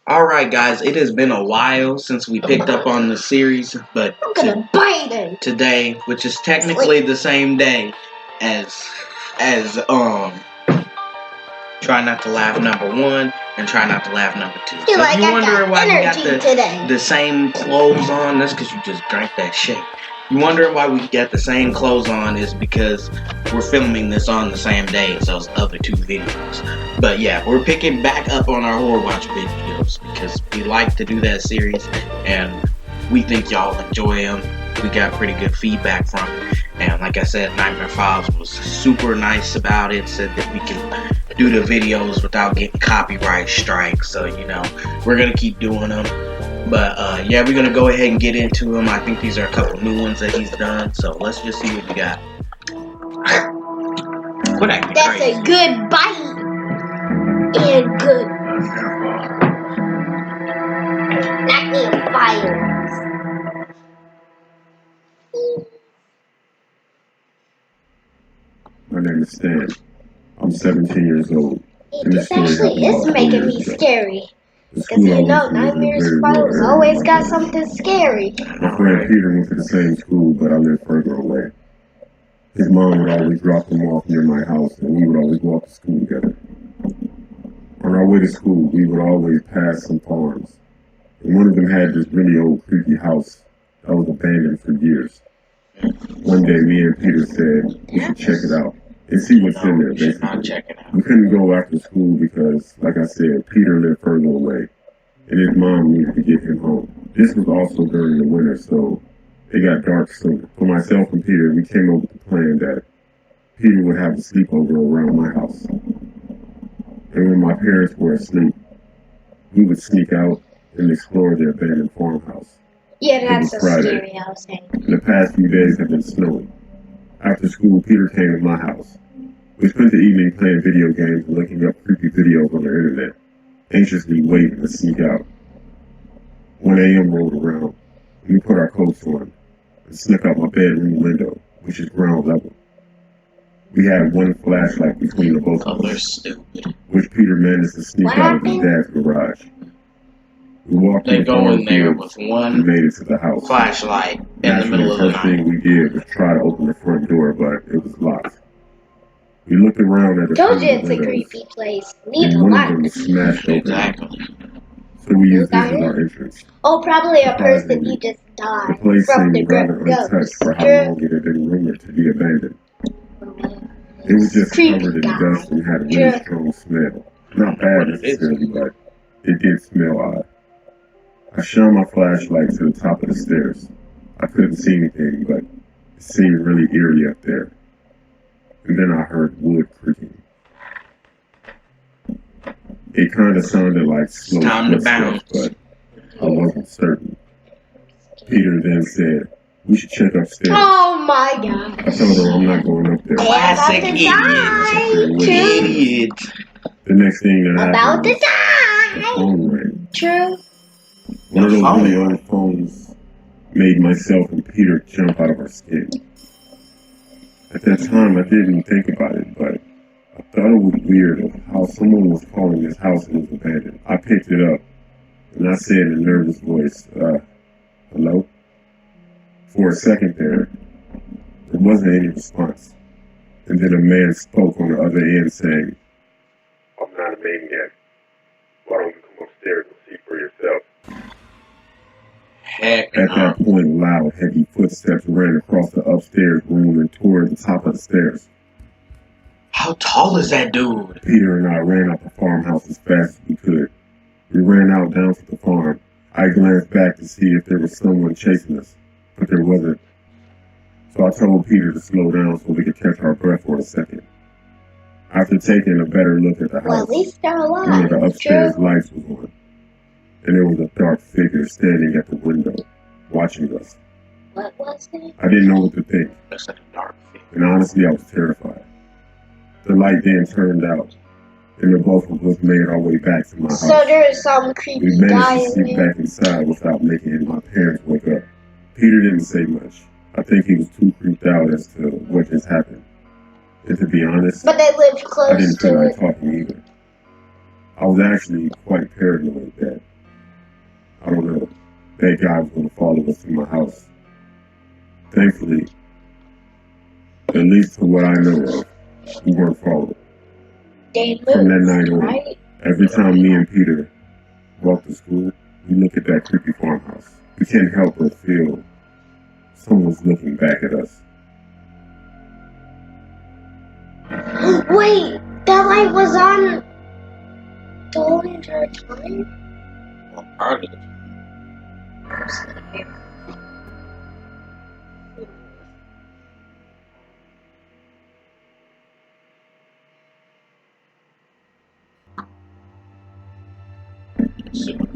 Alright guys, it has been a while since we picked up on the series, but I'm gonna bite it today, which is technically the same day as Try Not to Laugh #1 and Try Not to Laugh #2. So if you're wondering why we got the same clothes on, that's because you just drank that shit. You're wondering why we got the same clothes on is because we're filming this on the same day as those other two videos. But yeah, we're picking back up on our horror watch videos because we like to do that series and we think y'all enjoy them. We got pretty good feedback from it. And like I said, Nightmare Files was super nice about it, said that we can do the videos without getting copyright strikes. So, you know, we're going to keep doing them. But yeah, we're going to go ahead and get into them. I think these are a couple new ones that he's done. So let's just see what we got. Quit acting That's crazy. a good bite. And good. Not being fired. My name is Stan. I'm 17 years old. This actually is making me scary. Because you know, Nightmares Files always got something scary. My friend Peter went to the same school, but I lived further away. His mom would always drop him off near my house, and we would always walk to school together. On our way to school, we would always pass some farms. And one of them had this really old, creepy house that was abandoned for years. One day, me and Peter said we should check it out and see what's in there, basically. We couldn't go after school because, like I said, Peter lived further away, and his mom needed to get him home. This was also during the winter, so it got dark soon. For myself and Peter, we came up with the plan that Peter would have a sleepover around my house. And when my parents were asleep, we would sneak out and explore the abandoned farmhouse. Yeah, that's a scary house. The past few days have been snowing. After school, Peter came to my house. We spent the evening playing video games and looking up creepy videos on the internet, anxiously waiting to sneak out. 1 a.m. rolled around, and we put our coats on and snuck out my bedroom window, which is ground level. We had one flashlight between the both of us, which Peter managed to sneak out of his dad's garage. We walked They go in there with and one made it to the house. flashlight in the middle of the first thing night. we did was try to open the front door, but it was locked. We looked around at the Told you it's a creepy place. Need to and one lock of them was smashed open. Exactly. So we used this as our entrance. Oh, probably a person who just The died place from the seemed rather untouched ghost. for how long it had been rumored to be abandoned. It was just Creepy covered in guy. dust and had a really strong smell. Not bad necessarily, but it did smell odd. I shone my flashlight to the top of the stairs. I couldn't see anything, but it seemed really eerie up there. And then I heard wood creaking. It kind of sounded like slow footsteps, but I wasn't certain. Peter then said, "We should check upstairs." Oh my god. I told her I'm not going up there. Classic idiot. The next thing that About happened to was the die. phone rang. True. One of those really old phones made myself and Peter jump out of our skin. At that time, I didn't think about it, but I thought it was weird of how someone was calling this house and it was abandoned. I picked it up, and I said in a nervous voice, hello? For a second there wasn't any response. And then a man spoke on the other end saying, "I'm not a maniac. Why don't you come upstairs and see for yourself?" Heck At no. that point, loud, heavy footsteps ran across the upstairs room and toward the top of the stairs. How tall is that dude? Peter and I ran out the farmhouse as fast as we could. We ran out down to the farm. I glanced back to see if there was someone chasing us, but there wasn't. So I told Peter to slow down so we could catch our breath for a second. After taking a better look at the Well, house, at least they're one alive. of the upstairs True. lights was on, and there was a dark figure standing at the window, watching us. What was it? I didn't know what to think, That's like a dark thing. and honestly I was terrified. The light then turned out, and the both of us made our way back to my house. So there's some We creepy managed guy to in sneak there. back inside without making my parents wake up. Peter didn't say much. I think he was too creeped out as to what just happened. And to be honest, But they lived I close didn't feel to like it. talking either. I was actually quite paranoid that that guy was going to follow us to my house. Thankfully, at least to what I know of, we weren't followed. From that night on, every time me and Peter walk to school, we look at that creepy farmhouse. We can't help but feel someone's looking back at us. Wait, that light was on the whole entire time? Well, part of it.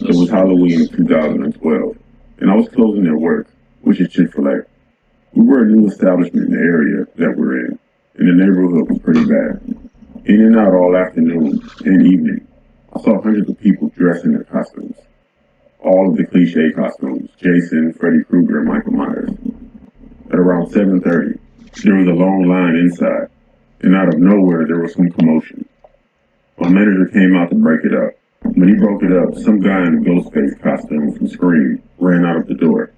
It was Halloween of 2012, and I was closing at work, which is Chick-fil-A. We were a new establishment in the area that we're in, and the neighborhood was pretty bad. In and out all afternoon and evening, I saw hundreds of people dressed in their costumes. All of the cliche costumes, Jason, Freddy Krueger, and Michael Myers. At around 7:30, there was a long line inside, and out of nowhere there was some commotion. My manager came out to break it up. When he broke it up, some guy in a Ghostface costume from Scream ran out of the door.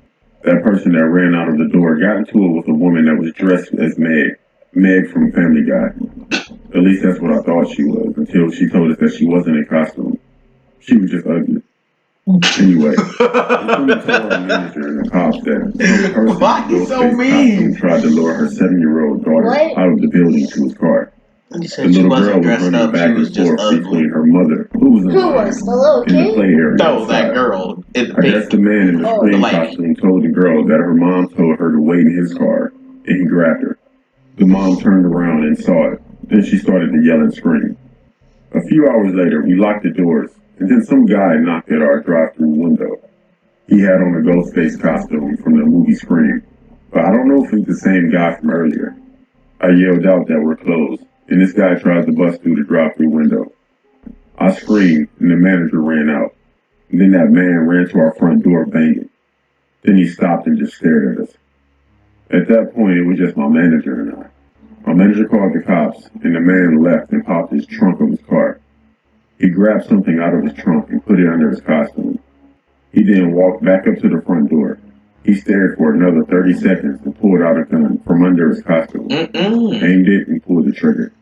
That person that ran out of the door got into it with a woman that was dressed as Meg from Family Guy. At least that's what I thought she was, until she told us that she wasn't in costume. She was just ugly. Anyway, we told our manager and the cops that some person Why in a you so Ghostface mean? costume tried to lure her 7-year-old daughter What? out of the building to his car. You The said she little girl wasn't was dressed running up, back she was and just forth ugly. between her mother, who was in Who line, was the little in the kid? play area. No, that outside. girl in the I guess the pink. man in the Oh, Scream the lady. costume told the girl that her mom told her to wait in his car, and he grabbed her. The mom turned around and saw it. Then she started to yell and scream. A few hours later, we locked the doors, and then some guy knocked at our drive-through window. He had on a Ghostface costume from the movie Scream, but I don't know if it's the same guy from earlier. I yelled out that we're closed, and this guy tried to bust through the drive-through window. I screamed, and the manager ran out. And then that man ran to our front door banging. Then he stopped and just stared at us. At that point, it was just my manager and I. My manager called the cops, and the man left and popped his trunk of his car. He grabbed something out of his trunk and put it under his costume. He then walked back up to the front door. He stared for another 30 seconds and pulled out a gun from under his costume, aimed it, and pulled the trigger.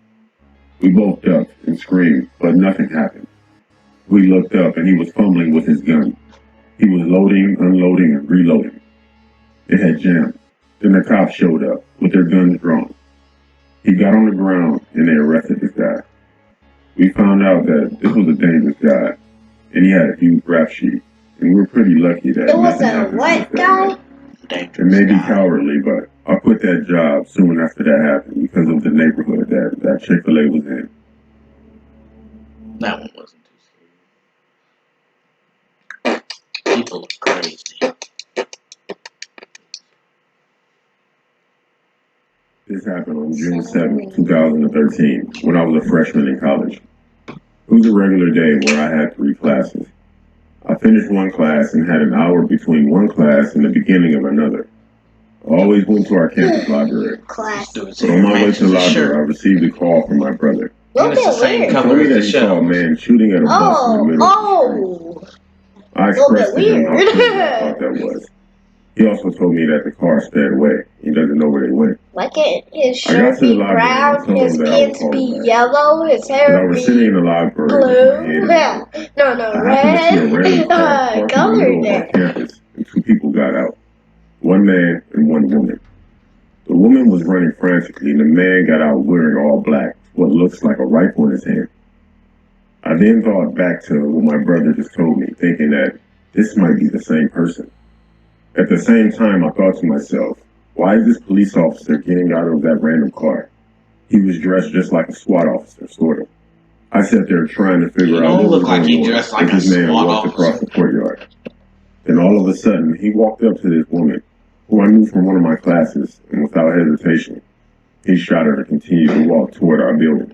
We both ducked and screamed, but nothing happened. We looked up, and he was fumbling with his gun. He was loading, unloading, and reloading. It had jammed. Then the cops showed up with their guns drawn. He got on the ground, and they arrested this guy. We found out that this was a dangerous guy, and he had a huge rap sheet. And we were pretty lucky that It was nothing a happened to what us that guy? night. It may be cowardly, but I quit that job soon after that happened because of the neighborhood that Chick-fil-A was in. That one wasn't too scary. People are crazy. This happened on June 7th, 2013, when I was a freshman in college. It was a regular day where I had 3 classes. I finished one class and had an hour between one class and the beginning of another. I always went to our campus library. Class. But on my way to the library, I received a call from my brother. Look It's the at same weird. He told color me as that the he saw a shells. man shooting at a bus in the middle of the street. I expressed to him how weird. crazy I thought that was. He also told me that the car sped away. He doesn't know where they went. Why can't his I got shirt to the be library and brown, told his him that I would pants call be him back. yellow, his As I hair was sitting in be the library with my head in blue? the air, No, I happened to see a red. random car parked in the Color middle of our there. campus, and 2 people got out. 1 man and 1 woman. The woman was running frantically, and the man got out wearing all black, what looks like a rifle in his hand. I then thought back to what my brother just told me, thinking that this might be the same person. At the same time, I thought to myself, why is this police officer getting out of that random car? He was dressed just like a SWAT officer, sort of. I sat there trying to figure out don't what look was like going he on dressed like as a this man SWAT walked officer. across the courtyard. Then all of a sudden, he walked up to this woman, who I knew from one of my classes, and without hesitation, he shot her to continue to walk toward our building.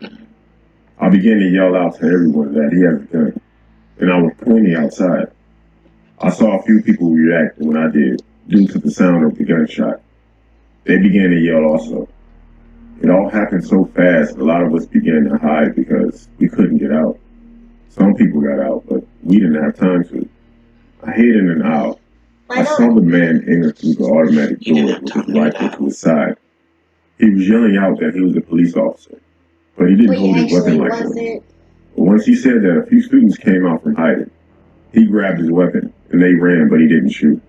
I began to yell out to everyone that he has a gun, and I was pointing outside. I saw a few people react when I did, due to the sound of the gunshot. They began to yell also. It all happened so fast, a lot of us began to hide because we couldn't get out. Some people got out, but we didn't have time to. I hid in an aisle. I saw the man enter through the automatic door with his rifle to his side. He was yelling out that he was a police officer, but he didn't hold his weapon like one. But once he said that, a few students came out from hiding. He grabbed his weapon, and they ran, but he didn't shoot.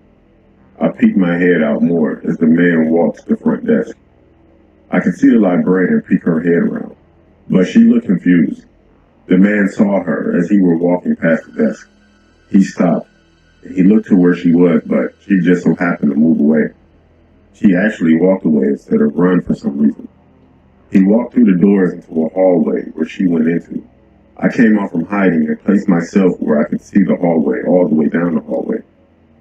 I peeked my head out more as the man walked to the front desk. I could see the librarian peek her head around, but she looked confused. The man saw her as he were walking past the desk. He stopped. He looked to where she was, but she just so happened to move away. She actually walked away instead of run for some reason. He walked through the doors into a hallway where she went into. I came out from hiding and placed myself where I could see the hallway all the way down the hallway.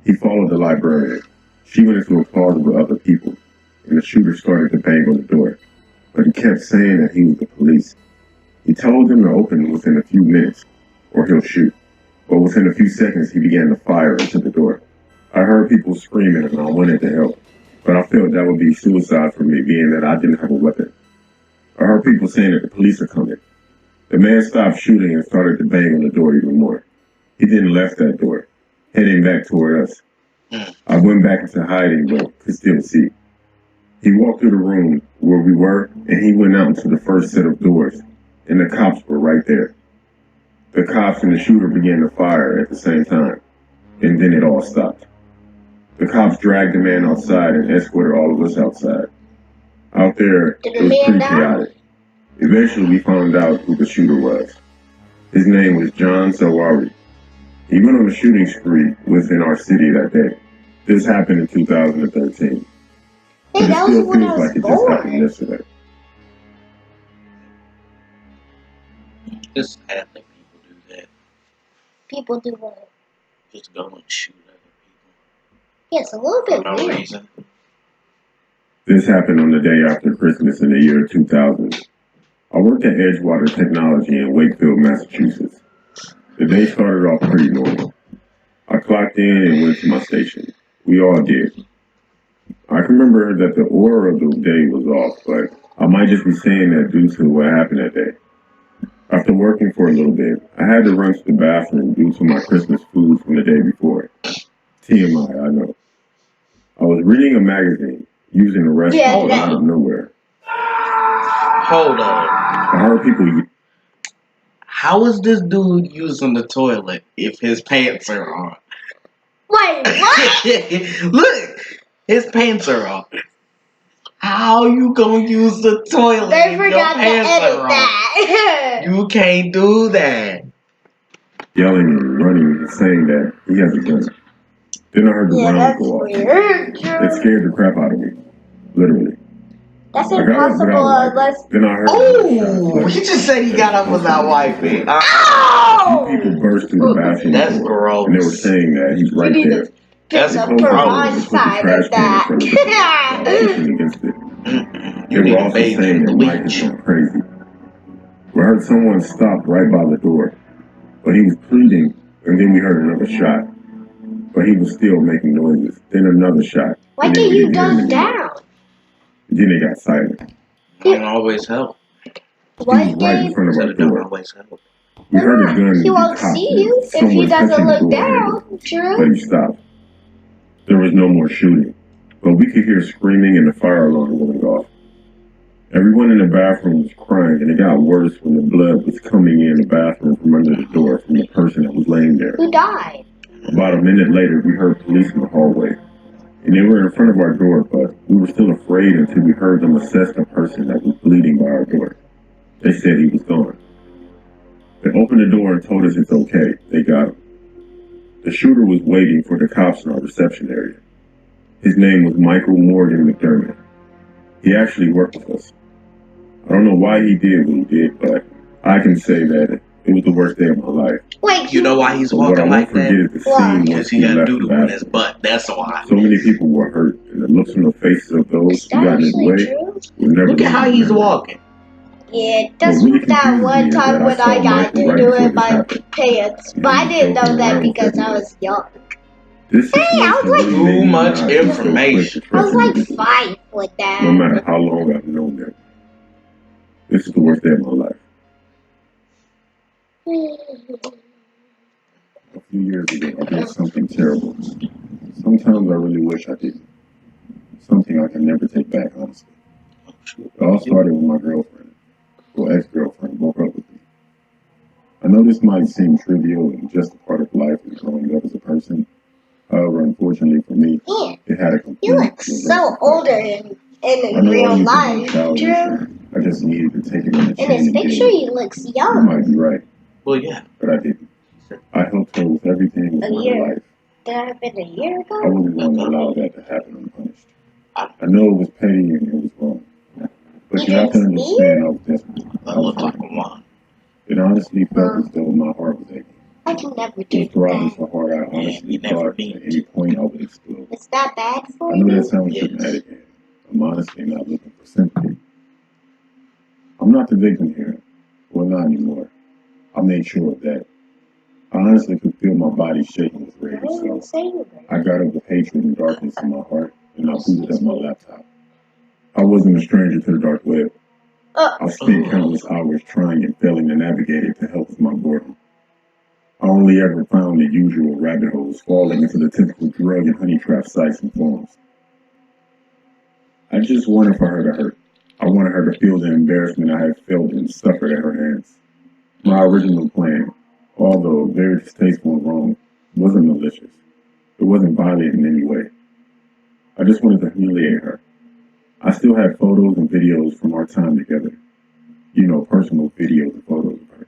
He followed the librarian. She went into a closet with other people, and the shooter started to bang on the door. But he kept saying that he was the police. He told them to open within a few minutes, or he'll shoot. But within a few seconds, he began to fire into the door. I heard people screaming, and I wanted to help. But I felt that would be suicide for me, being that I didn't have a weapon. I heard people saying that the police are coming. The man stopped shooting and started to bang on the door even more. He then left that door, heading back toward us. I went back into hiding, but could still see. He walked through the room where we were, and he went out into the first set of doors, and the cops were right there. The cops and the shooter began to fire at the same time, and then it all stopped. The cops dragged the man outside and escorted all of us outside. Out there, it was pretty chaotic. Eventually, we found out who the shooter was. His name was John Sawari. He went on a shooting spree within our city that day. This happened in 2013. But it still feels like it just happened yesterday. It's sad that people do that. People do what? Just go and shoot other people. Yeah, it's a little bit for no weird. reason. This happened on the day after Christmas in the year 2000. I worked at Edgewater Technology in Wakefield, Massachusetts. The day started off pretty normal. I clocked in and went to my station. We all did. I can remember that the aura of the day was off, but I might just be saying that due to what happened that day. After working for a little bit, I had to run to the bathroom due to my Christmas food from the day before. TMI, I know. I was reading a magazine, using the restroom out of nowhere. Hold on. I heard people... How is this dude using the toilet if his pants are on? Wait, what? Look, his pants are on. How you gonna use the toilet They if forgot your pants to edit are that. on? You can't do that. Yelling and running and saying that he has a gun. Then I heard the rounds go off. Weird. It scared the crap out of me. Literally. That's I got up impossible without unless... wiping. Then I heard... Oh, he just said he got up without wiping. Ow! Few people burst through the bathroom That's door, gross. and they were saying that he's right there. That's Get They the told front me to put the side trash of can in that. front of the door while pushing against it. They You need were to also bathe saying in that Mike has bleach. gone crazy. We heard someone stop right by the door, but he was pleading, and then we heard another shot. But he was still making noises. Then another shot. Why and then can't we you didn't hear him duck anymore. down? Then they got silent. Don't always help. He was right in front of our Said it don't door. always help. We heard a gun He be won't cocked see and you if he someone doesn't touching the look door handle. down. True. But he stopped. There was no more shooting, but we could hear screaming and the fire alarm going off. Everyone in the bathroom was crying, and it got worse when the blood was coming in the bathroom from under the door from the person that was laying there. Who died? About a minute later, we heard police in the hallway, and they were in front of our door, but we were still afraid until we heard them assess the person that was bleeding by our door. They said he was gone. They opened the door and told us it's okay. They got him. The shooter was waiting for the cops in our reception area. His name was Michael Morgan McDermott. He actually worked with us. I don't know why he did what he did, but I can say that it was the worst day of my life. Wait, You know why he's But what I walking won't like forget that? is the scene Because once he we got left the doo-doo in his bathroom. butt. That's why. So many people were hurt, and the looks on the faces of those is who that got in his actually way true? will never Look at how be he's remembered. walking. Yeah, What that's really that confused me one is time that I when saw I got Michael right doo-doo before in this my happened. pants. And But he I was didn't know joking that around with because I everyone. was young. This Hey, I situation was like, really made Too me much not be so quick to information. I trust was like individuals, 5 with no that. matter how long I've known them. This is the worst day of my life. A few years ago, I did something terrible. Sometimes I really wish I didn't. Something I can never take back, honestly. It all started when my girlfriend, or ex-girlfriend, broke up with me. I know this might seem trivial and just a part of life and growing up as a person. However, unfortunately for me, it had a complete. You look so older in real life, Drew. I just needed to take it on the chin. In this picture, he looks young. You might be right. Well, yeah. But I didn't. I helped her with everything with my life. Did that happen a year ago? I wasn't going to allow that to happen unpunished. I know it was petty and it was wrong. But you have to understand I was desperate. I look like a mom. It honestly felt as though my heart was aching. I can never It do was throbbing that. so hard I honestly thought at any point I would explode. Is that bad for I know you? that sounds dramatic and I'm honestly not looking for sympathy. I'm not the victim here. Well, not anymore. I made sure of that. I honestly could feel my body shaking with rage, so I got up with hatred and darkness in my heart, and I booted up my laptop. I wasn't a stranger to the dark web. I spent countless hours trying and failing to navigate it to help with my boredom. I only ever found the usual rabbit holes, falling into the typical drug and honey trap sites and forums. I just wanted for her to hurt. I wanted her to feel the embarrassment I had felt and suffered at her hands. My original plan, although very distasteful and wrong, wasn't malicious. It wasn't violent in any way. I just wanted to humiliate her. I still had photos and videos from our time together. You know, personal videos and photos of her.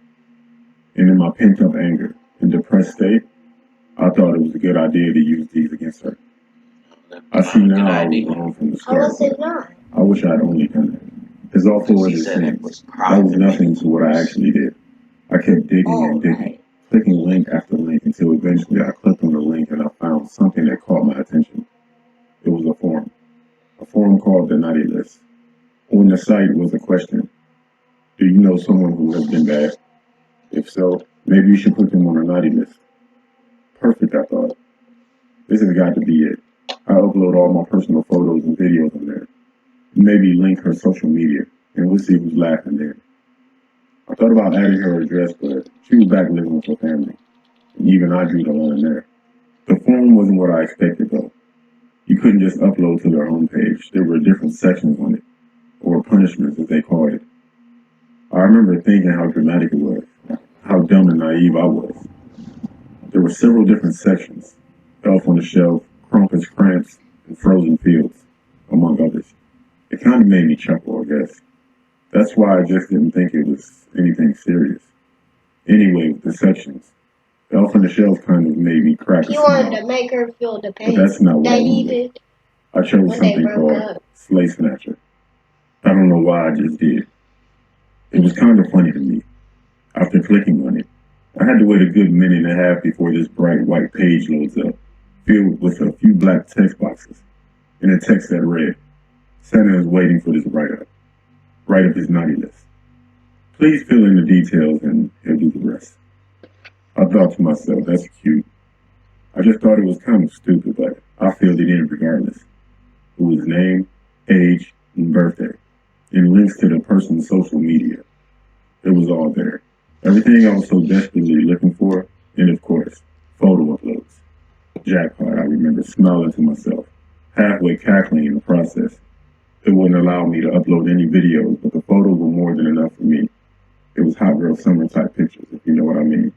And in my pent-up anger and depressed state, I thought it was a good idea to use these against her. I see now I was wrong from the start. How was it not? I wish I had only done that. As awful as it seems, that was nothing to what I actually did. I kept digging and digging, clicking link after link until eventually I clicked on the link and I found something that caught my attention. It was a forum called the Naughty List. On the site was a question. Do you know someone who has been bad? If so, maybe you should put them on a naughty list. Perfect, I thought. This has got to be it. I upload all my personal photos and videos on there. Maybe link her social media, and we'll see who's laughing there. I thought about adding her address, but she was back living with her family, and even I drew the line there. The forum wasn't what I expected, though. You couldn't just upload to their homepage. There were different sections on it, or punishments, as they called it. I remember thinking how dramatic it was, how dumb and naive I was. There were several different sections, Elf on the Shelf, Crumpets, Cramps, and Frozen Fields, among others. It kind of made me chuckle, I guess. That's why I just didn't think it was anything serious. Anyway, with the sections, Elf on the Shelf kind of made me crack a smile. You wanted to make her feel the pain But that's not what I he wanted. did. I chose something called Slay Snatcher. I don't know why I just did. It was kind of funny to me. After clicking on it, I had to wait a good minute and a half before this bright white page loads up, filled with a few black text boxes, and a text that read, Santa is waiting for this write-up. Write up his naughty list. Please fill in the details and he'll do the rest. I thought to myself, that's cute. I just thought it was kind of stupid, but I filled it in regardless. It was name, age, and birthday, and links to the person's social media. It was all there. Everything I was so desperately looking for, and of course, photo uploads. Jackpot, I remember smiling to myself, halfway cackling in the process. It wouldn't allow me to upload any videos, but the photos were more than enough for me. It was hot girl summer type pictures, if you know what I mean.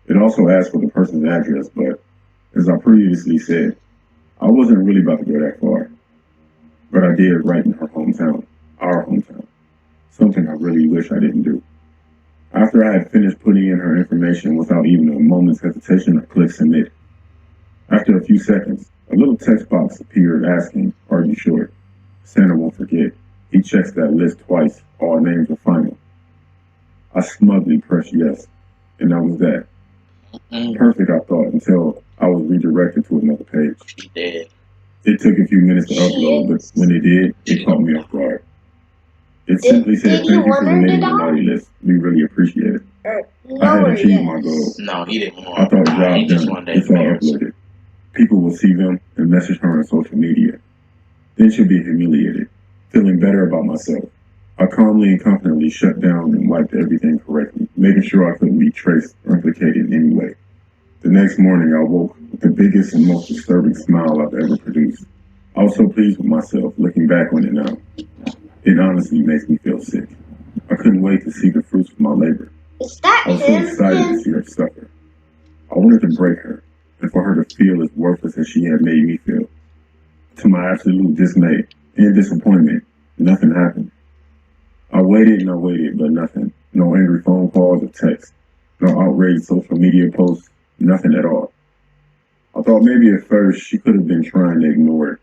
It also asked for the person's address, but as I previously said, I wasn't really about to go that far. But I did write in her hometown, our hometown, something I really wish I didn't do. After I had finished putting in her information without even a moment's hesitation, I clicked submit. After a few seconds, a little text box appeared asking, are you sure? Santa won't forget. He checks that list twice. All names are final. I smugly pressed yes, and that was that. Perfect, I thought, until I was redirected to another page. She did. It took a few minutes to upload, but when it did, it caught me off guard. It simply said, thank you for relating the naughty list. We really appreciate it. I had achieved my goal. No, he didn't want I thought job done. It's all embarrassed. uploaded. People will see them and message her on social media. Then she'll be humiliated, feeling better about myself. I calmly and confidently shut down and wiped everything correctly, making sure I couldn't be traced or implicated in any way. The next morning I woke The biggest and most disturbing smile I've ever produced. I was so pleased with myself looking back on it now. It honestly makes me feel sick. I couldn't wait to see the fruits of my labor. I was so excited to see her suffer. I wanted to break her, and for her to feel as worthless as she had made me feel. To my absolute dismay and disappointment, nothing happened. I waited, but nothing. No angry phone calls or texts. No outraged social media posts. Nothing at all. I thought maybe at first she could have been trying to ignore it.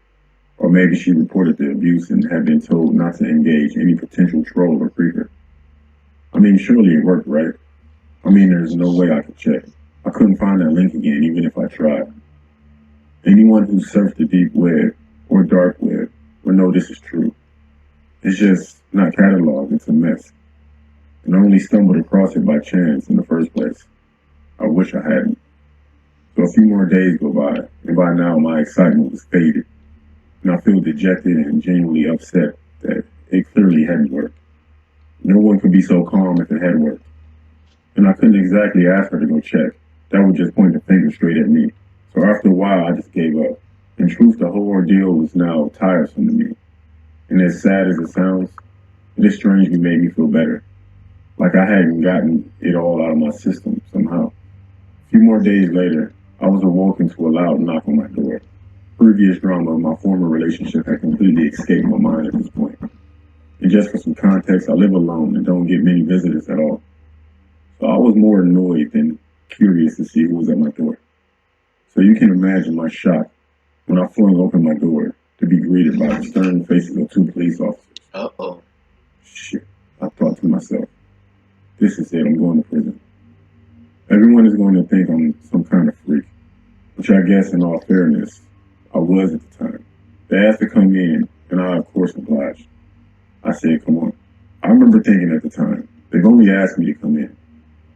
Or maybe she reported the abuse and had been told not to engage any potential troll or creeper. I mean, surely it worked, right? I mean, there's no way I could check. I couldn't find that link again, even if I tried. Anyone who surfed the deep web or dark web will know this is true. It's just not cataloged, it's a mess. And I only stumbled across it by chance in the first place. I wish I hadn't. So a few more days go by, and by now my excitement was faded. And I feel dejected and genuinely upset that it clearly hadn't worked. No one could be so calm if it had worked. And I couldn't exactly ask her to go check. That would just point the finger straight at me. So after a while, I just gave up. In truth, the whole ordeal was now tiresome to me. And as sad as it sounds, it has strangely made me feel better. Like I hadn't gotten it all out of my system somehow. A few more days later, I was awoken to a loud knock on my door. Previous drama of my former relationship had completely escaped my mind at this point. And just for some context, I live alone and don't get many visitors at all. So I was more annoyed than curious to see who was at my door. So you can imagine my shock when I flung open my door to be greeted by the stern faces of two police officers. Uh-oh. Shit, I thought to myself, this is it, I'm going to prison. Everyone is going to think I'm some kind of freak, which I guess in all fairness, I was at the time. They asked to come in, and I of course obliged. I said, come on. I remember thinking at the time, they've only asked me to come in.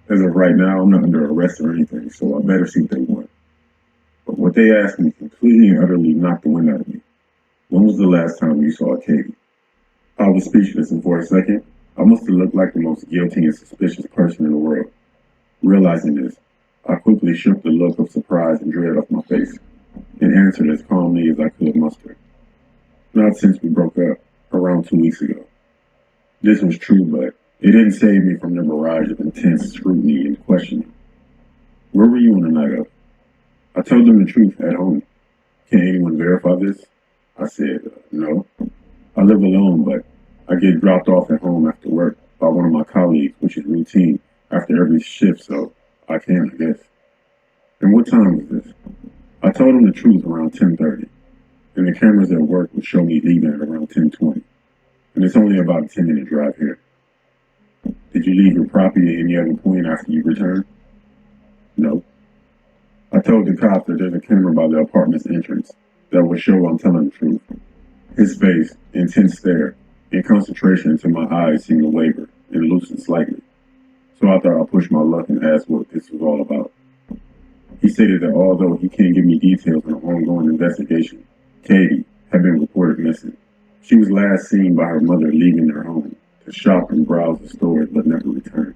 As of right now, I'm not under arrest or anything, so I better see what they want. But what they asked me completely and utterly knocked the wind out of me. When was the last time you saw Katie? I was speechless, and for a second, I must have looked like the most guilty and suspicious person in the world. Realizing this, I quickly shook the look of surprise and dread off my face, and answered as calmly as I could muster. Not since we broke up, around 2 weeks ago. This was true, but it didn't save me from the barrage of intense scrutiny and questioning. Where were you on the night of? I told them the truth at home. Can anyone verify this? I said, no. I live alone, but I get dropped off at home after work by one of my colleagues, which is routine after every shift, so I can, I guess. And what time was this? I told him the truth around 10:30, and the cameras at work would show me leaving at around 10:20, and it's only about a 10-minute drive here. Did you leave your property at any other point after you returned? No. I told the cops that there's a camera by the apartment's entrance that would show I'm telling the truth. His face, intense stare, and concentration until my eyes seemed to waver and loosen slightly. So I thought I'd push my luck and ask what this was all about. He stated that although he can't give me details on an ongoing investigation, Katie had been reported missing. She was last seen by her mother leaving their home to shop and browse the stores but never returned.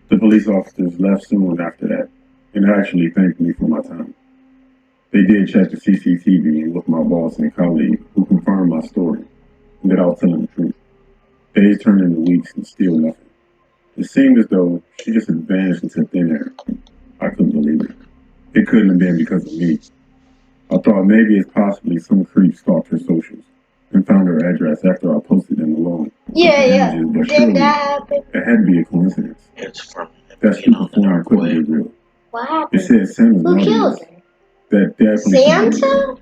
The police officers left soon after that and actually thanked me for my time. They did check the CCTV with my boss and colleague who confirmed my story and that I was telling the truth. Days turned into weeks and still nothing. It seemed as though she just had vanished into thin air. I couldn't believe it. It couldn't have been because of me. I thought maybe it's possibly some creep stalked her socials and found her address after I posted them alone. Yeah. But Did that happen? It had to be a coincidence. It's from That stupid form couldn't be real. What It happened? said Santa's Who naughty killed list. her? That definitely couldn't be real. Santa?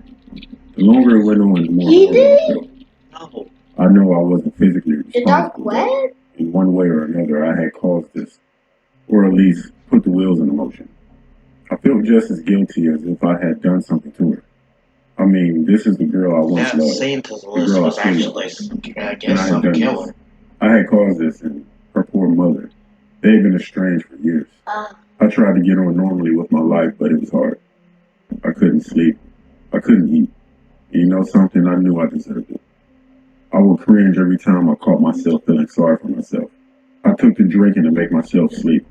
The longer it went on, the more He I did? felt. No. I know I wasn't physically The dark responsible. web? In one way or another, I had caused this, or at least put the wheels in motion. I felt just as guilty as if I had done something to her. I mean, this is the girl I once Yeah, loved. Santa's The list girl was I still actually, love. I And guess, I had some done killer. this. I had caused this, and her poor mother. They had been estranged for years. I tried to get on normally with my life, but it was hard. I couldn't sleep. I couldn't eat. And you know something? I knew I deserved it. I would cringe every time I caught myself feeling sorry for myself. I took to drinking to make myself sleep.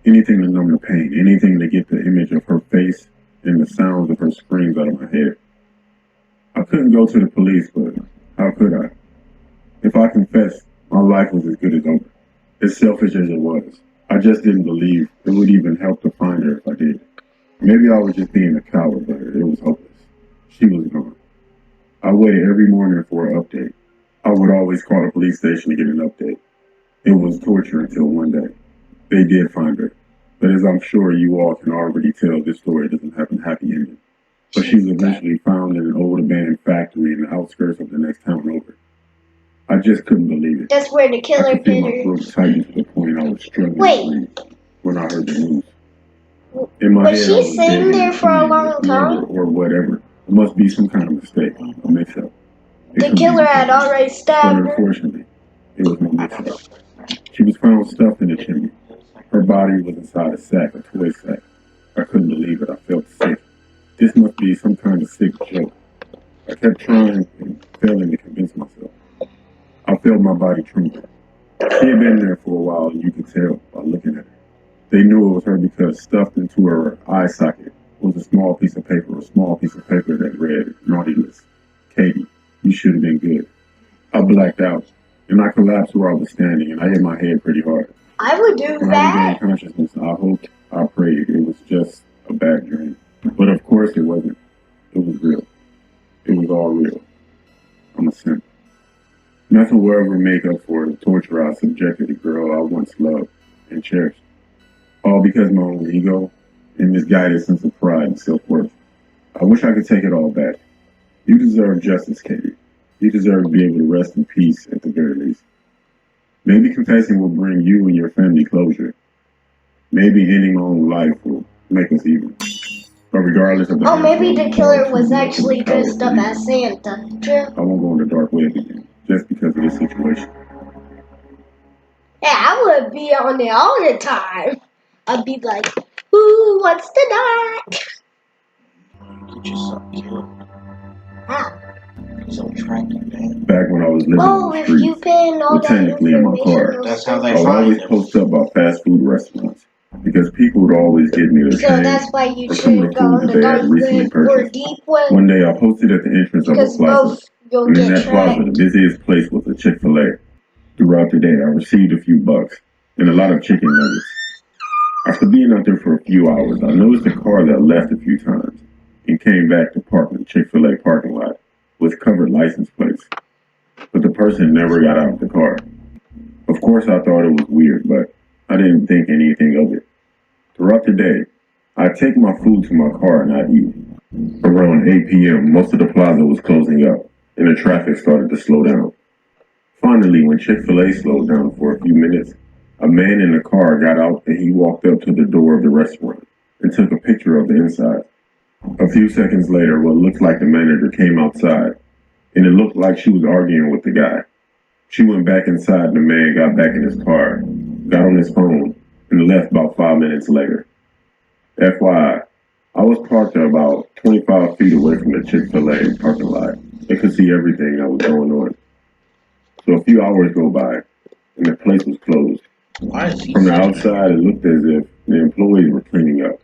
Anything to numb the pain, anything to get the image of her face and the sounds of her screams out of my head. I couldn't go to the police, but how could I? If I confessed, my life was as good as over. As selfish as it was, I just didn't believe it would even help to find her if I did. Maybe I was just being a coward, but it was hopeless. She was gone. I waited every morning for an update. I would always call the police station to get an update. It was torture until one day. They did find her. But as I'm sure you all can already tell, this story doesn't have a happy ending. But she was eventually found in an old abandoned factory in the outskirts of the next town over. I just couldn't believe it. That's where the killer I could feel did my throat tighten to the point I was struggling to breathe when I heard the news. In my Was head, she I was sitting there for a long murder time? or whatever. It must be some kind of mistake, a mix-up. The killer had already But stabbed her. unfortunately, it was no mix-up. She was found stuffed in a chimney. Her body was inside a sack, a toy sack. I couldn't believe it. I felt sick. This must be some kind of sick joke. I kept trying and failing to convince myself. I felt my body tremble. She had been there for a while, and you could tell by looking at her. They knew it was her because stuffed into her eye socket was a small piece of paper that read, "Naughty list. Katie, you should have been good." I blacked out, and I collapsed where I was standing, and I hit my head pretty hard. I would do When I that. regained consciousness, I hoped, I prayed it was just a bad dream. But of course it wasn't. It was real. It was all real. I'm a simp. Nothing will ever make up for the torture I subjected the girl I once loved and cherished. All because of my own ego and misguided sense of pride and self-worth. I wish I could take it all back. You deserve justice, Katie. You deserve to be able to rest in peace at the very least. Maybe confessing will bring you and your family closure. Maybe ending my own life will make us even. But regardless of the Maybe the killer was actually dressed up as Santa. True. I won't go on the dark web again, just because of this situation. Yeah, I would be on it all the time. I'd be like, "Who wants to die?" Get yourself killed. How? So tracking, man. Back when I was living on the If you streets, pin all well, that technically in my car, information, That's how they I would find always them. post up about fast food restaurants because people would always give me the so same that's why you or some of should the go on food that the they had dark recently web or purchased. deep web, One day I posted at the entrance of a because plaza, both you'll and in get that plaza, the tracked. busiest place was a Chick-fil-A. Throughout the day, I received a few bucks and a lot of chicken nuggets. After being out there for a few hours, I noticed a car that left a few times and came back to park in the Chick-fil-A parking lot with covered license plates. But the person never got out of the car. Of course, I thought it was weird, but I didn't think anything of it. Throughout the day, I'd take my food to my car and I'd eat. Around 8 p.m., most of the plaza was closing up, and the traffic started to slow down. Finally, when Chick-fil-A slowed down for a few minutes, a man in the car got out and he walked up to the door of the restaurant and took a picture of the inside. A few seconds later, what looked like the manager came outside, and it looked like she was arguing with the guy. She went back inside and the man got back in his car, got on his phone, and left about 5 minutes later. FYI, I was parked about 25 feet away from the Chick-fil-A parking lot and could see everything that was going on. So a few hours go by, and the place was closed. Why is he From the outside, it looked as if the employees were cleaning up.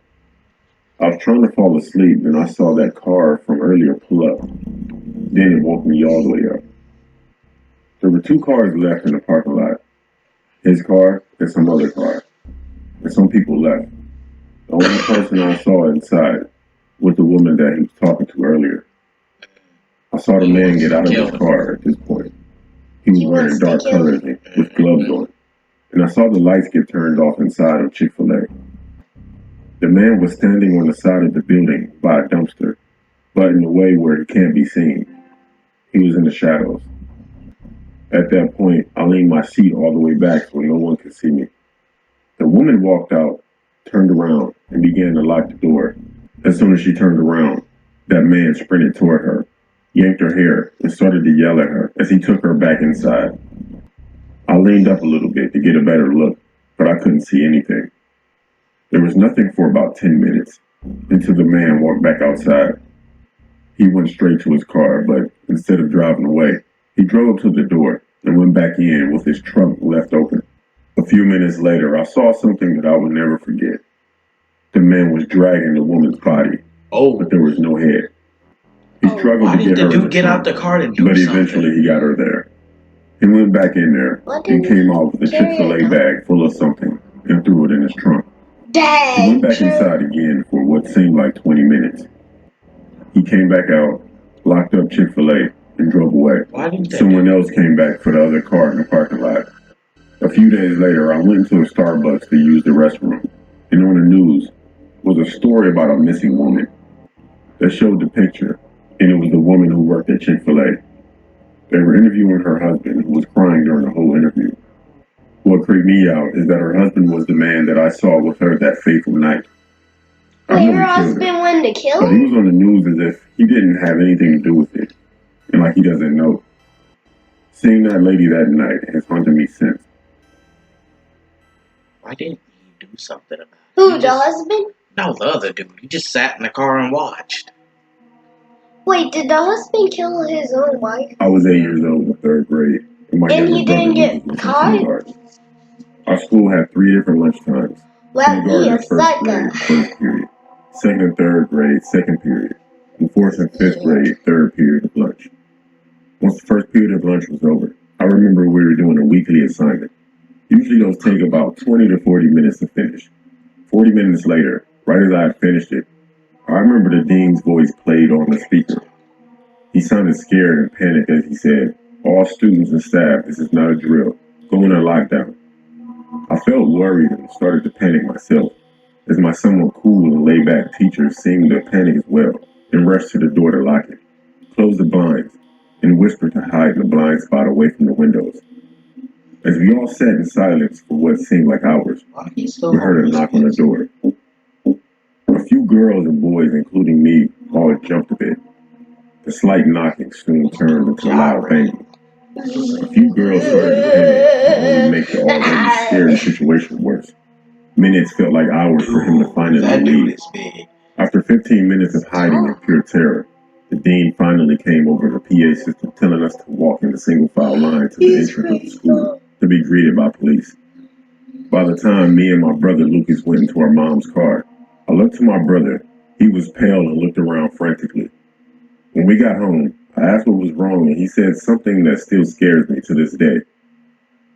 I was trying to fall asleep, and I saw that car from earlier pull up. Then it woke me all the way up. There were 2 cars left in the parking lot. His car and some other car. And some people left. The only person I saw inside was the woman that he was talking to earlier. I saw the man get out of his car at this point. He was wearing dark colors with gloves on. And I saw the lights get turned off inside of Chick-fil-A. The man was standing on the side of the building by a dumpster, but in a way where he can't be seen. He was in the shadows. At that point, I leaned my seat all the way back so no one could see me. The woman walked out, turned around, and began to lock the door. As soon as she turned around, that man sprinted toward her, yanked her hair, and started to yell at her as he took her back inside. I leaned up a little bit to get a better look, but I couldn't see anything. There was nothing for about 10 minutes until the man walked back outside. He went straight to his car, but instead of driving away, he drove to the door and went back in with his trunk left open. A few minutes later, I saw something that I would never forget. The man was dragging the woman's body Oh. But there was no head. He struggled to get her in the get out the car to do but eventually he got her there. He went back in there and came out with a Chick-fil-A bag full of something and threw it in his trunk. Dang. He went back inside again for what seemed like 20 minutes. He came back out, locked up Chick-fil-A, and drove away. Someone else came back for the other car in the parking lot. A few days later, I went into a Starbucks to use the restroom, and on the news was a story about a missing woman. They showed the picture, and it was the woman who worked at Chick-fil-A. They were interviewing her husband, who was crying during the whole interview. What creeped me out is that her husband was the man that I saw with her that fateful night. Wait, her husband wanted to kill her? But he was on the news as if he didn't have anything to do with it, and like he doesn't know. Seeing that lady that night has haunted me since. Why didn't he do something about it? Who, the husband? No, the other dude. He just sat in the car and watched. Wait, did the husband kill his own wife? I was 8 years old in 3rd grade. And he didn't get caught? Our school had 3 different lunch times. Well, he is first grade, first period. 2nd and 3rd grade, 2nd period. And 4th and 5th grade, 3rd period of lunch. Once the first period of lunch was over, I remember we were doing a weekly assignment. Usually those take about 20 to 40 minutes to finish. 40 minutes later, right as I had finished it, I remember the dean's voice played on the speaker. He sounded scared and panicked as he said, "All students and staff, this is not a drill. Go into lockdown." I felt worried and started to panic myself, as my somewhat cool and laid-back teacher seemed to panic as well, and rushed to the door to lock it, close the blinds, and whispered to hide in the blind spot away from the windows. As we all sat in silence for what seemed like hours, we heard a knock on the door. A few girls and boys, including me, all jumped a bit. The slight knocking soon turned into a loud banging. A few girls started to panic to only make the already scary situation worse. Minutes felt like hours for him to finally leave. After 15 minutes of hiding in pure terror, the dean finally came over the PA system telling us to walk in the single file line to the entrance of the school to be greeted by police. By the time me and my brother Lucas went into our mom's car, I looked to my brother. He was pale and looked around frantically. When we got home, I asked what was wrong, and he said something that still scares me to this day.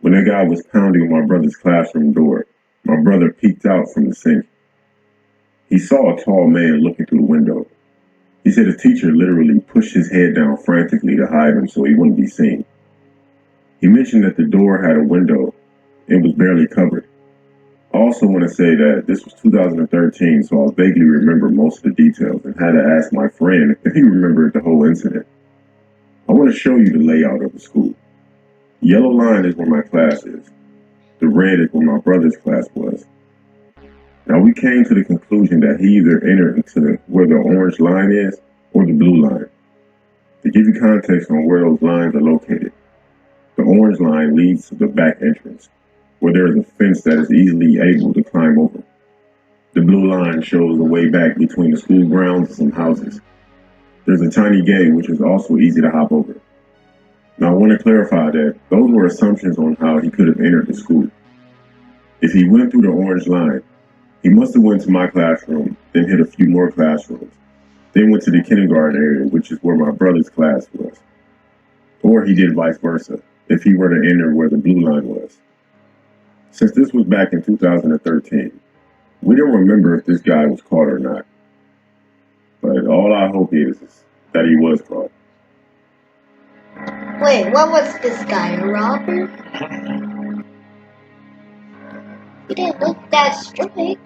When that guy was pounding on my brother's classroom door, my brother peeked out from the sink. He saw a tall man looking through the window. He said his teacher literally pushed his head down frantically to hide him so he wouldn't be seen. He mentioned that the door had a window and was barely covered. I also want to say that this was 2013, so I vaguely remember most of the details and had to ask my friend if he remembered the whole incident. I want to show you the layout of the school. The yellow line is where my class is. The red is where my brother's class was. Now we came to the conclusion that he either entered into where the orange line is or the blue line. To give you context on where those lines are located, the orange line leads to the back entrance, where there is a fence that is easily able to climb over. The blue line shows the way back between the school grounds and some houses. There's a tiny gate which is also easy to hop over. Now I want to clarify that those were assumptions on how he could have entered the school. If he went through the orange line, he must have went to my classroom, then hit a few more classrooms, then went to the kindergarten area, which is where my brother's class was. Or he did vice versa, if he were to enter where the blue line was. Since this was back in 2013, we don't remember if this guy was caught or not. But all I hope is that he was caught. Wait, what was this guy, a robber? He didn't look that straight.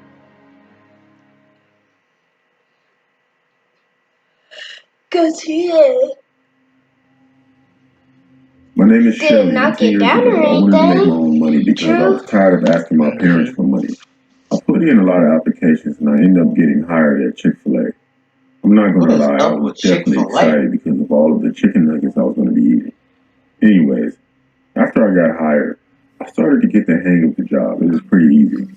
Cause he is. My name is Shelly. Knock it down or anything. I wanted to make my own money because I was tired of asking my parents for money. I put in a lot of applications and I ended up getting hired at Chick-fil-A. I'm not going to lie, I was definitely excited because of all of the chicken nuggets I was going to be eating. Anyways, after I got hired, I started to get the hang of the job. It was pretty easy.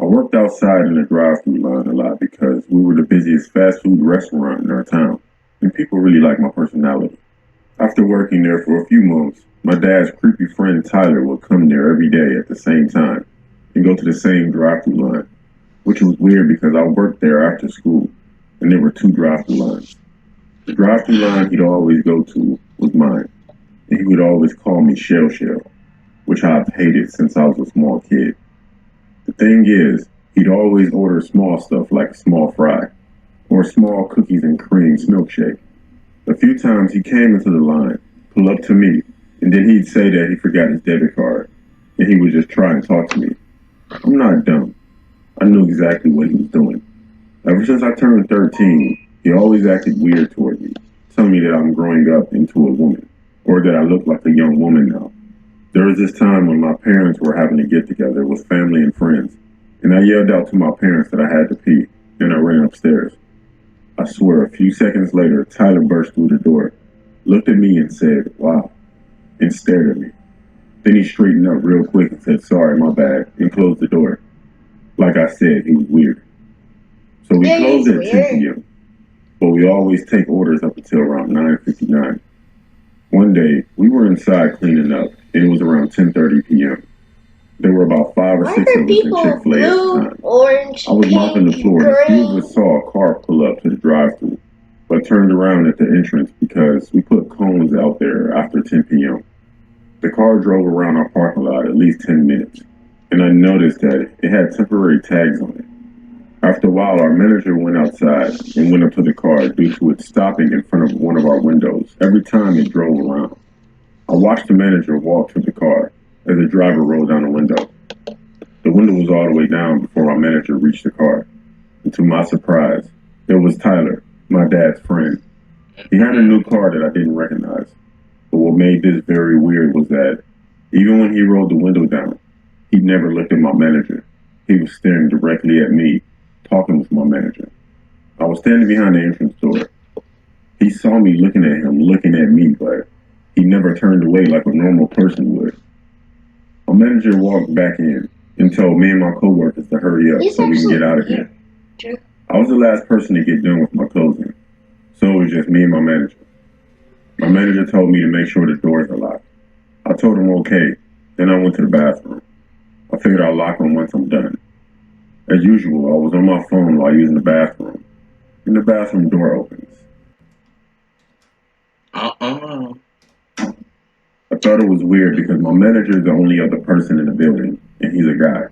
I worked outside in the drive-thru line a lot because we were the busiest fast food restaurant in our town, and people really liked my personality. After working there for a few months, my dad's creepy friend Tyler would come there every day at the same time and go to the same drive-thru line, which was weird because I worked there after school. and there were 2 drive-thru lines. The drive-thru line he'd always go to was mine, and he would always call me Shell Shell, which I've hated since I was a small kid. The thing is, he'd always order small stuff like a small fry, or a small cookies and cream milkshake. A few times he came into the line, pull up to me, and then he'd say that he forgot his debit card, and he would just try and talk to me. I'm not dumb. I knew exactly what he was doing. Ever since I turned 13, he always acted weird toward me, telling me that I'm growing up into a woman, or that I look like a young woman now. There was this time when my parents were having a get-together with family and friends, and I yelled out to my parents that I had to pee, and I ran upstairs. I swear, a few seconds later, Tyler burst through the door, looked at me and said, "Wow," and stared at me. Then he straightened up real quick and said, "Sorry, my bad," and closed the door. Like I said, he was weird. So we closed at 10 p.m., but we always take orders up until around 9:59. One day, we were inside cleaning up, and it was around 10:30 p.m. There were about 5 or 6 of us in Chick-fil-A at the time. Orange, I was mopping the floor, and a few of us saw a car pull up to the drive-thru, but turned around at the entrance because we put cones out there after 10 p.m. The car drove around our parking lot at least 10 minutes, and I noticed that it had temporary tags on it. After a while, our manager went outside and went up to the car due to it stopping in front of one of our windows every time it drove around. I watched the manager walk to the car as the driver rolled down the window. The window was all the way down before our manager reached the car, and to my surprise, it was Tyler, my dad's friend. He had a new car that I didn't recognize, but what made this very weird was that even when he rolled the window down, he never looked at my manager. He was staring directly at me, talking with my manager. I was standing behind the entrance door. He saw me looking at him, looking at me, but he never turned away like a normal person would. My manager walked back in and told me and my coworkers to hurry up so we can get out of here. I was the last person to get done with my closing, so it was just me and my manager. My manager told me to make sure the doors are locked. I told him okay, then I went to the bathroom. I figured I'll lock them once I'm done. As usual, I was on my phone while using the bathroom, and the bathroom door opens. I thought it was weird because my manager is the only other person in the building, and he's a guy.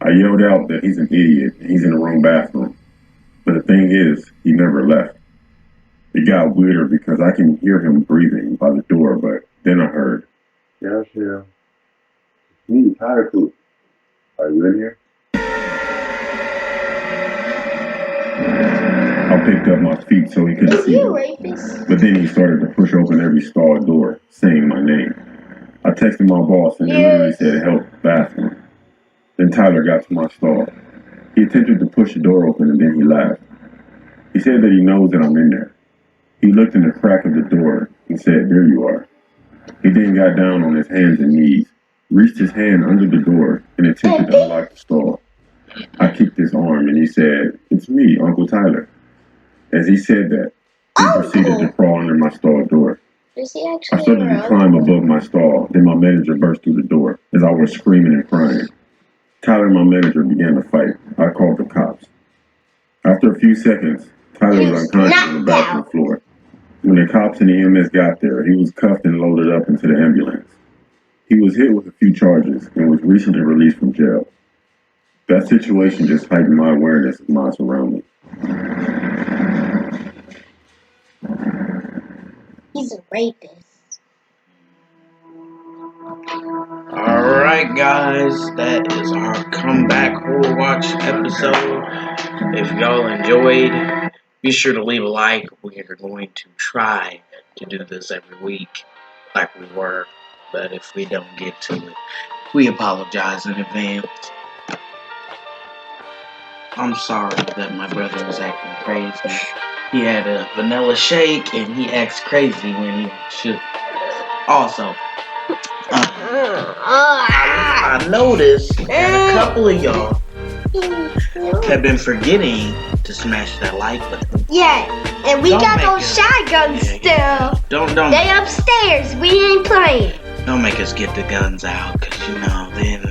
I yelled out that he's an idiot and he's in the wrong bathroom. But the thing is, he never left. It got weirder because I can hear him breathing by the door, but then I heard, "Yeah, sure. Me, Tyler Coop. Are you in here?" I picked up my feet so he couldn't see me. But then he started to push open every stall door, saying my name. I texted my boss and he literally said, "Help, bathroom." Then Tyler got to my stall. He attempted to push the door open and then he laughed. He said that he knows that I'm in there. He looked in the crack of the door and said, "There you are." He then got down on his hands and knees, reached his hand under the door, and attempted to unlock the stall. I kicked his arm and he said, "It's me, Uncle Tyler." As he said that, he proceeded to crawl under my stall door. I started to climb above my stall, then my manager burst through the door as I was screaming and crying. Tyler and my manager began to fight. I called the cops. After a few seconds, Tyler was unconscious on the bathroom floor. When the cops and the EMS got there, he was cuffed and loaded up into the ambulance. He was hit with a few charges and was recently released from jail. That situation just heightened my awareness of my surroundings. He's a rapist. Alright guys, that is our comeback horror watch episode. If y'all enjoyed, be sure to leave a like. We are going to try to do this every week like we were, but if we don't get to it, we apologize in advance. I'm sorry that my brother was acting crazy. He had a vanilla shake and he acts crazy when he should. Also, I noticed that a couple of y'all have been forgetting to smash that like button. Yeah, and we got those shotguns still. Don't. They upstairs. We ain't playing. Don't make us get the guns out, cause then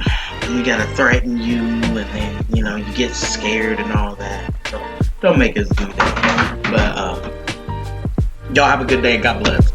we gotta threaten you, and then you get scared and all that. So Don't make us do that. But y'all have a good day and God bless.